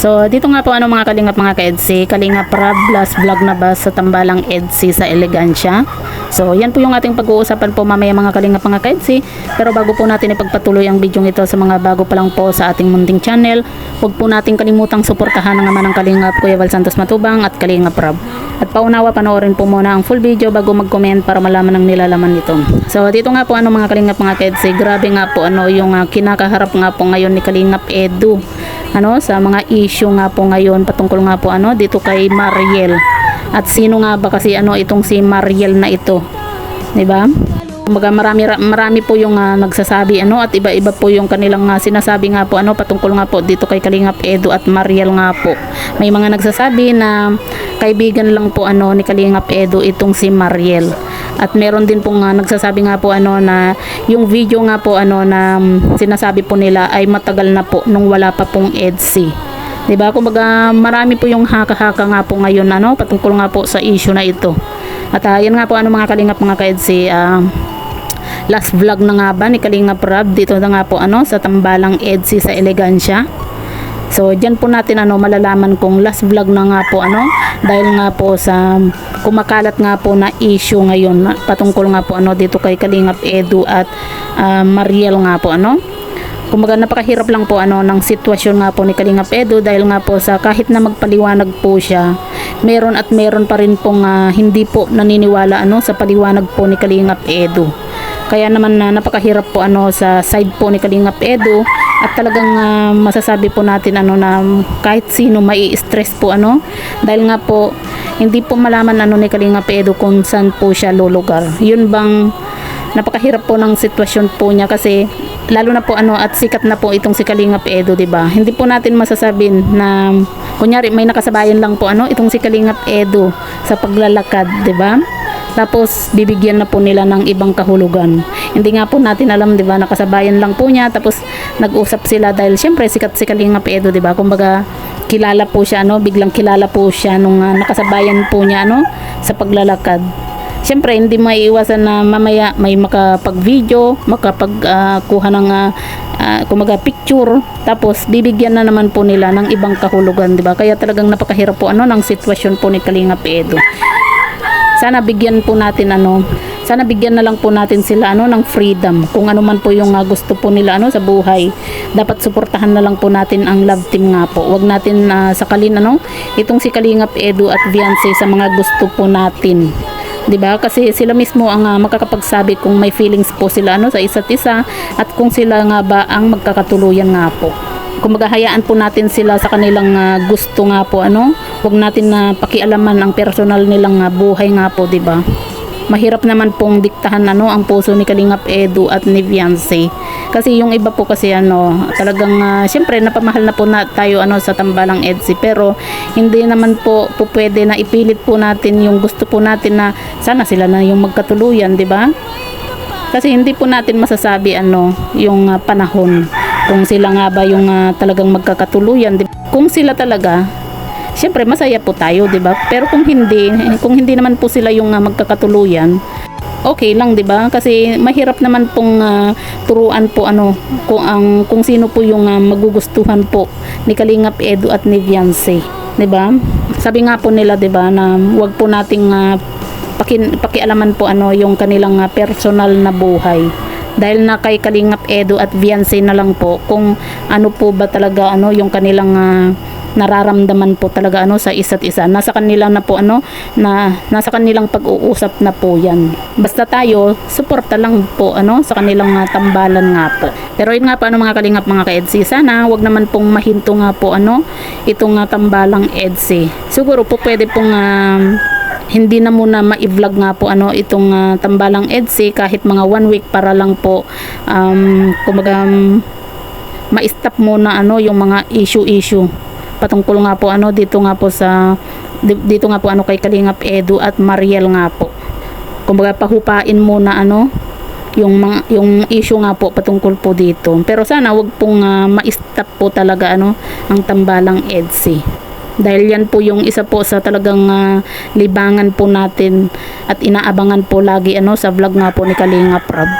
So dito nga po mga kalingap mga ka-EDSI, Kalingap Rab plus vlog na ba sa Tambalang EDSI sa Elegancia. So yan po yung ating pag-uusapan po mamaya mga kalingap mga ka-EDSI. Pero bago po natin ipagpatuloy ang video ito sa mga bago pa lang po sa ating munting channel, huwag po natin kalimutang suportahan ang naman ng Kalingap Kuya Val Santos Matubang at Kalingap Rab. At paunawa panoorin po muna ang full video bago mag-comment para malaman ang nilalaman nito. So dito nga po mga kalingap mga ka-EDSI, grabe nga po yung kinakaharap nga po ngayon ni Kalingap Edu sa mga issue nga po ngayon patungkol nga po dito kay Mariel. At sino nga ba kasi itong si Mariel na ito, 'di ba? Kumbaga marami po yung nagsasabi at iba-iba po yung kanilang sinasabi nga po patungkol nga po dito kay Kalingap Edu at Mariel nga po. May mga nagsasabi na kaibigan lang po ni Kalingap Edu itong si Mariel. At meron din pong nagsasabi nga po na yung video nga po na sinasabi po nila ay matagal na po nung wala pa pong EDSI. 'Di ba? Kumbaga marami po yung haka-haka nga po ngayon patungkol nga po sa issue na ito. At yan nga po mga kalingap mga ka-EDSI, last vlog na nga ba ni Kalingap Rab dito na nga po sa Tambalang EDSI sa Elegancia. So diyan po natin malalaman kung last vlog na nga po dahil nga po sa kumakalat nga po na issue ngayon patungkol nga po dito kay Kalingap Edu at Mariel nga po Kumbaga napakahirap lang po ng sitwasyon nga po ni Kalingap Edu dahil nga po sa kahit na magpaliwanag po siya, meron pa rin pong hindi po naniniwala sa paliwanag po ni Kalingap Edu. Kaya naman napakahirap po sa side po ni Kalingap Edu at talagang masasabi po natin na kahit sino mai-stress po dahil nga po hindi po malaman ni Kalingap Edu kung saan po siya lulugar. Yun bang napakahirap po ng sitwasyon po niya kasi lalo na po at sikat na po itong si Kalingap Edu, 'di ba? Hindi po natin masasabin na kunyari may nakasabayan lang po itong si Kalingap Edu sa paglalakad, 'di ba? Tapos bibigyan na po nila ng ibang kahulugan. Hindi nga po natin alam, 'di ba? Nakasabayan lang po niya tapos nag-usap sila dahil syempre sikat si Kalingap Edu, 'di ba? Kumbaga kilala po siya biglang kilala po siya nung nakasabayan po niya sa paglalakad. Siyempre hindi maiiwasan na mamaya may makapag-video, makapag-kuha ng kumaga picture, tapos bibigyan na naman po nila ng ibang kahulugan, 'di ba? Kaya talagang napakahirap po ng sitwasyon po ni Kalingap Edu. Sana bigyan po natin sana bigyan na lang po natin sila ng freedom. Kung ano man po yung gusto po nila sa buhay, dapat suportahan na lang po natin ang love team nga po. Wag natin sakalin itong si Kalingap Edu at Viancy sa mga gusto po natin. 'Di ba? Kasi sila mismo ang makakapagsabi kung may feelings po sila sa isa't isa at kung sila nga ba ang magkakatuluyan nga po. Kumbaga hayaan po natin sila sa kanilang gusto nga po Huwag natin na pakialaman ang personal nilang buhay nga po, 'di ba? Mahirap naman pong diktahan ang puso ni Kalingap Edu at ni Viancy. Kasi yung iba po kasi talagang syempre napamahal na po tayo sa Tambalang EDSI, pero hindi naman po pwede na ipilit po natin yung gusto po natin na sana sila na yung magkatuluyan, 'di ba? Kasi hindi po natin masasabi yung panahon kung sila nga ba yung talagang magkakatuluyan, 'di ba? Kung sila talaga, siyempre masaya po tayo, 'di ba? Pero kung hindi naman po sila yung magkakatuluyan, okay lang, 'di ba? Kasi mahirap naman pong turuan po kung sino po yung magugustuhan po ni Kalingap Edu at ni Viancy, 'di ba? Sabi nga po nila, 'di ba, na wag po nating pakialaman po yung kanilang personal na buhay. Dahil na kay Kalingap Edu at Viancy na lang po kung ano po ba talaga yung kanilang nararamdaman po talaga sa isa't isa. Nasa kanila na po nasa kanilang pag-uusap na po yan. Basta tayo suporta lang po sa kanilang tambalan nga po. Pero yun nga po mga kalingap mga ka-EDSI, sana wag naman pong mahinto nga po itong Tambalang EDSI. Siguro po pwede pong hindi na muna ma-vlog nga po itong Tambalang EDSI kahit mga 1 week para lang po kumbaga ma-stop muna yung mga issue patungkol nga po dito nga po kay Kalingap Edu at Mariel nga po. Kumbaga pahupain muna yung issue nga po patungkol po dito. Pero sana wag pong ma-stop po talaga ang Tambalang EDSI. Dahil yan po yung isa po sa talagang libangan po natin at inaabangan po lagi sa vlog nga po ni Kalingap Rab.